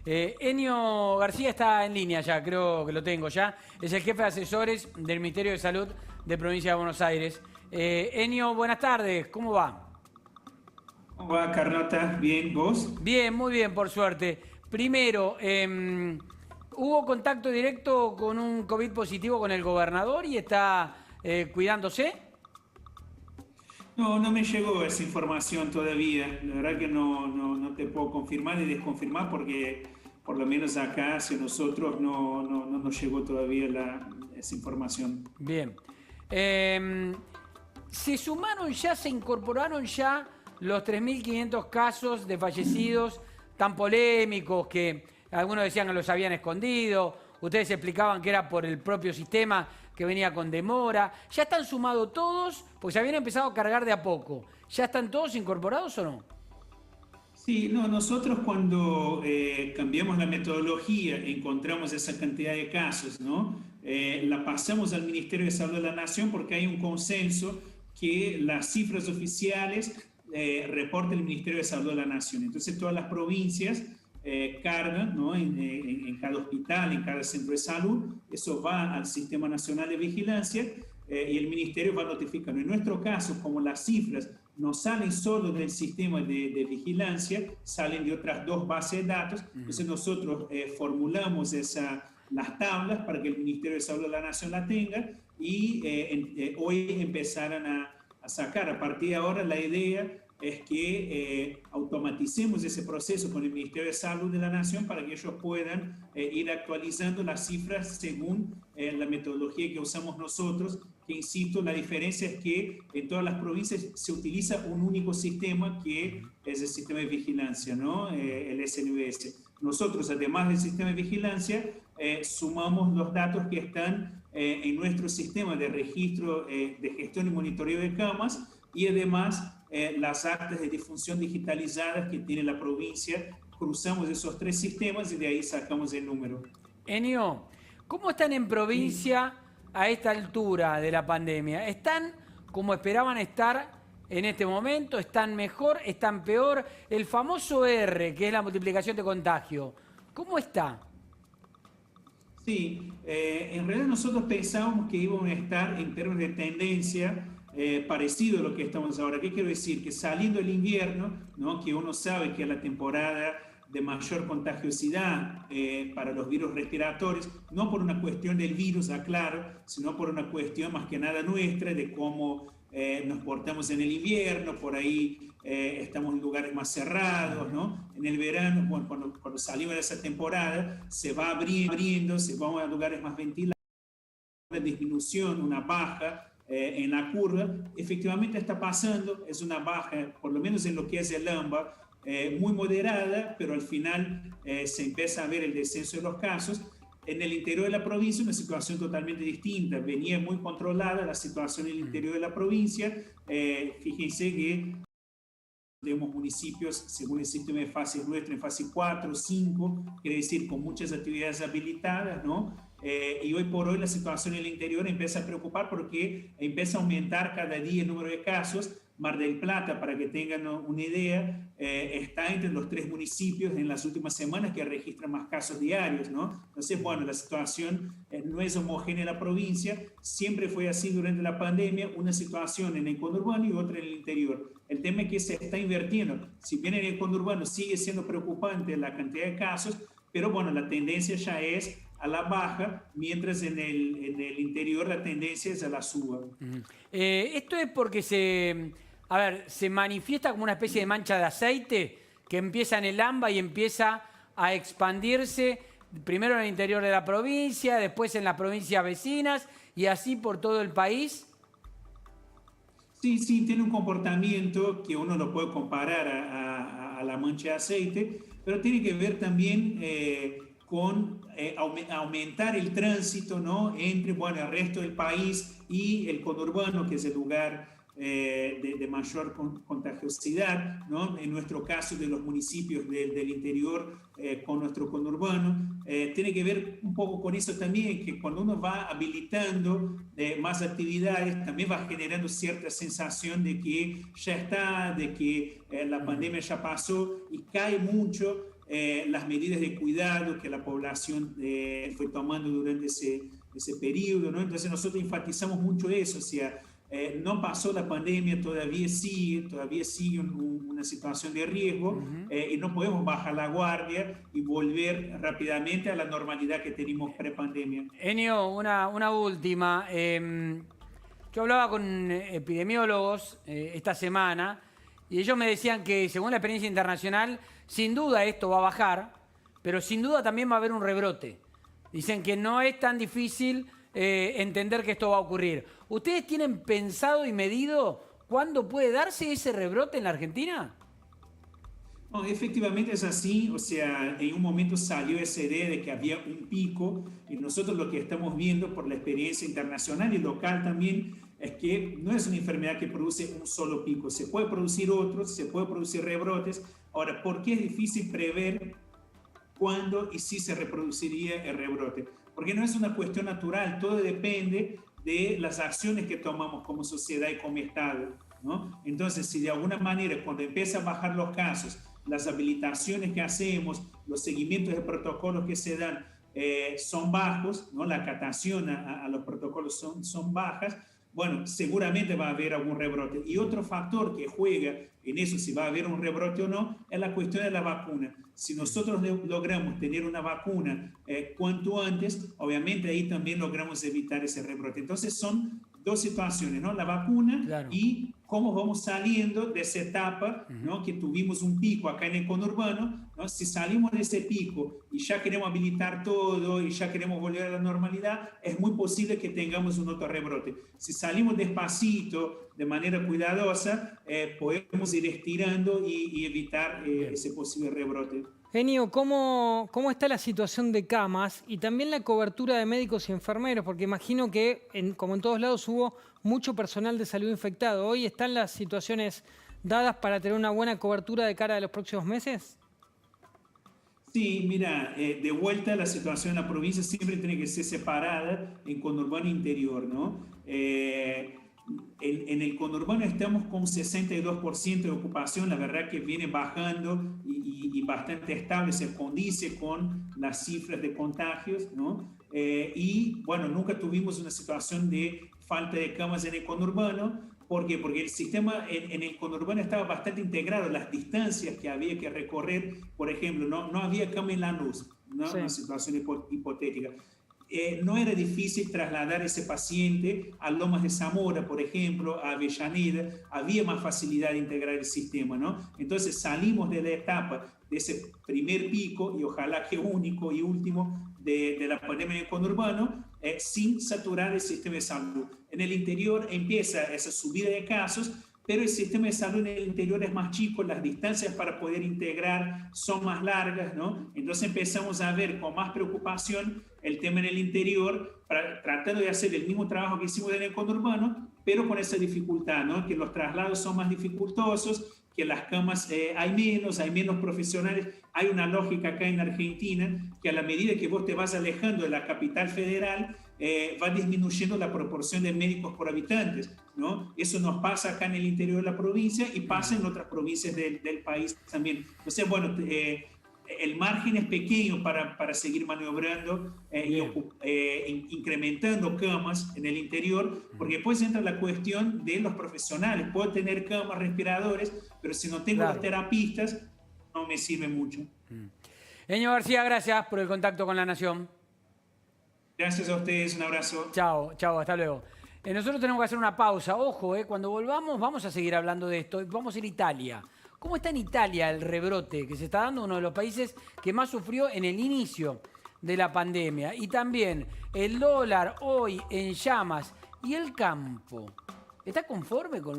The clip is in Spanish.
Enio García está en línea ya, creo que lo tengo ya. Es el jefe de asesores del Ministerio de Salud de Provincia de Buenos Aires. Enio, buenas tardes, ¿cómo va? ¿Cómo va, Carlota? ¿Bien? ¿Vos? Bien, muy bien, por suerte. Primero, ¿hubo contacto directo con un COVID positivo con el gobernador y está cuidándose? No, no me llegó esa información todavía. La verdad que no te puedo confirmar ni desconfirmar porque por lo menos acá hacia nosotros no nos llegó todavía esa información. Bien. ¿Se sumaron ya, se incorporaron ya los 3.500 casos de fallecidos tan polémicos que algunos decían que los habían escondido? Ustedes explicaban que era por el propio sistema que venía con demora. ¿Ya están sumados todos? Pues se habían empezado a cargar de a poco. ¿Ya están todos incorporados o no? Sí, no, nosotros cuando cambiamos la metodología, encontramos esa cantidad de casos, ¿no? La pasamos al Ministerio de Salud de la Nación porque hay un consenso que las cifras oficiales reporta el Ministerio de Salud de la Nación. Entonces todas las provincias cargan, ¿no? En cada hospital, en cada centro de salud, eso va al Sistema Nacional de Vigilancia y el Ministerio va notificando. En nuestro caso, como las cifras no salen solo del sistema de vigilancia, salen de otras dos bases de datos. Entonces nosotros formulamos las tablas para que el Ministerio de Salud de la Nación la tenga y hoy empezaran a sacar. A partir de ahora la idea es que automaticemos ese proceso con el Ministerio de Salud de la Nación para que ellos puedan ir actualizando las cifras según la metodología que usamos nosotros, que insisto, la diferencia es que en todas las provincias se utiliza un único sistema que es el sistema de vigilancia, ¿no? El SNVS. Nosotros, además del sistema de vigilancia, sumamos los datos que están en nuestro sistema de registro de gestión y monitoreo de camas y además las actas de difunción digitalizadas que tiene la provincia. Cruzamos esos tres sistemas y de ahí sacamos el número. Enio, ¿cómo están en provincia a esta altura de la pandemia? ¿Están como esperaban estar en este momento? ¿Están mejor? ¿Están peor? El famoso R, que es la multiplicación de contagio, ¿cómo está? Sí, en realidad nosotros pensábamos que íbamos a estar en términos de tendencia parecido a lo que estamos ahora. ¿Qué quiero decir? Que saliendo el invierno, ¿no? Que uno sabe que es la temporada de mayor contagiosidad para los virus respiratorios, no por una cuestión del virus, aclaro, sino por una cuestión más que nada nuestra, de cómo nos portamos en el invierno, por ahí estamos en lugares más cerrados, ¿no? En el verano, bueno, cuando salimos de esa temporada, se va abriendo, se va a lugares más ventilados, una disminución, una baja en la curva, efectivamente está pasando, es una baja, por lo menos en lo que es el AMBA, muy moderada, pero al final se empieza a ver el descenso de los casos. En el interior de la provincia una situación totalmente distinta, venía muy controlada la situación en el interior de la provincia, fíjense que tenemos municipios, según el sistema de fases nuestro, en fase 4, 5, quiere decir con muchas actividades habilitadas, ¿no? Y hoy por hoy la situación en el interior empieza a preocupar porque empieza a aumentar cada día el número de casos. Mar del Plata, para que tengan una idea, está entre los 3 municipios en las últimas semanas que registran más casos diarios, ¿no? Entonces, bueno, la situación no es homogénea en la provincia, siempre fue así durante la pandemia, una situación en el conurbano y otra en el interior. El tema es que se está invirtiendo. Si bien en el conurbano sigue siendo preocupante la cantidad de casos, pero bueno, la tendencia ya es a la baja, mientras en el interior la tendencia es a la suba. Esto es porque se manifiesta como una especie de mancha de aceite que empieza en el AMBA y empieza a expandirse primero en el interior de la provincia, después en las provincias vecinas y así por todo el país. Sí, sí, tiene un comportamiento que uno lo puede comparar a la mancha de aceite, pero tiene que ver también con aumentar el tránsito, ¿no? Entre, bueno, el resto del país y el conurbano, que es el lugar de mayor contagiosidad, ¿no? En nuestro caso de los municipios del interior con nuestro conurbano, tiene que ver un poco con eso también, que cuando uno va habilitando más actividades, también va generando cierta sensación de que ya está, de que la pandemia ya pasó y cae mucho las medidas de cuidado que la población fue tomando durante ese periodo, ¿no? Entonces nosotros enfatizamos mucho eso, o sea, no pasó la pandemia, todavía sigue una situación de riesgo y no podemos bajar la guardia y volver rápidamente a la normalidad que teníamos pre-pandemia. Enio, una última. Yo hablaba con epidemiólogos esta semana y ellos me decían que según la experiencia internacional, sin duda esto va a bajar, pero sin duda también va a haber un rebrote. Dicen que no es tan difícil entender que esto va a ocurrir. ¿Ustedes tienen pensado y medido cuándo puede darse ese rebrote en la Argentina? No, efectivamente es así, o sea, en un momento salió esa idea de que había un pico y nosotros lo que estamos viendo por la experiencia internacional y local también es que no es una enfermedad que produce un solo pico, se puede producir otros, se puede producir rebrotes. Ahora, ¿por qué es difícil prever cuándo y si se reproduciría el rebrote? Porque no es una cuestión natural, todo depende de las acciones que tomamos como sociedad y como Estado, ¿no? Entonces, si de alguna manera cuando empiezan a bajar los casos, las habilitaciones que hacemos, los seguimientos de protocolos que se dan son bajos, ¿no? La acatación a los protocolos son bajas, bueno, seguramente va a haber algún rebrote. Y otro factor que juega en eso, si va a haber un rebrote o no, es la cuestión de la vacuna. Si nosotros logramos tener una vacuna cuanto antes, obviamente ahí también logramos evitar ese rebrote. Entonces son dos situaciones, ¿no? La vacuna, claro, y cómo vamos saliendo de esa etapa, ¿no? Que tuvimos un pico acá en el conurbano, ¿no? Si salimos de ese pico y ya queremos habilitar todo y ya queremos volver a la normalidad, es muy posible que tengamos un otro rebrote. Si salimos despacito, de manera cuidadosa, podemos ir estirando y evitar ese posible rebrote. Enio, ¿cómo está la situación de camas y también la cobertura de médicos y enfermeros? Porque imagino que, como en todos lados, hubo mucho personal de salud infectado. ¿Hoy están las situaciones dadas para tener una buena cobertura de cara a los próximos meses? Sí, mira, de vuelta la situación en la provincia siempre tiene que ser separada en conurbano e interior, ¿no? En el conurbano estamos con 62% de ocupación, la verdad que viene bajando y bastante estable, se condice con las cifras de contagios, ¿no? Y bueno, nunca tuvimos una situación de falta de camas en el conurbano. ¿Por qué? Porque el sistema en el conurbano estaba bastante integrado, las distancias que había que recorrer, por ejemplo, no había cama en Lanús, ¿no? Sí. Una situación hipotética. No era difícil trasladar ese paciente a Lomas de Zamora, por ejemplo, a Avellaneda, había más facilidad de integrar el sistema, ¿no? Entonces salimos de la etapa de ese primer pico, y ojalá que único y último, de la pandemia en el conurbano, sin saturar el sistema de salud. En el interior empieza esa subida de casos, pero el sistema de salud en el interior es más chico, las distancias para poder integrar son más largas, ¿no? Entonces empezamos a ver con más preocupación el tema en el interior, tratando de hacer el mismo trabajo que hicimos en el conurbano, pero con esa dificultad, ¿no? Que los traslados son más dificultosos, que las camas hay menos profesionales. Hay una lógica acá en Argentina que a la medida que vos te vas alejando de la capital federal, va disminuyendo la proporción de médicos por habitantes, ¿no? Eso nos pasa acá en el interior de la provincia y pasa en otras provincias del país también. Entonces, bueno, el margen es pequeño para seguir maniobrando incrementando camas en el interior, porque después entra la cuestión de los profesionales. Puedo tener camas, respiradores, pero si no tengo los terapistas, no me sirve mucho. Enio García, gracias por el contacto con La Nación. Gracias a ustedes, un abrazo. Chao, hasta luego. Nosotros tenemos que hacer una pausa. Ojo, cuando volvamos vamos a seguir hablando de esto. Vamos a ir a Italia. ¿Cómo está en Italia el rebrote que se está dando? Uno de los países que más sufrió en el inicio de la pandemia. Y también el dólar hoy en llamas. ¿Y el campo? ¿Está conforme con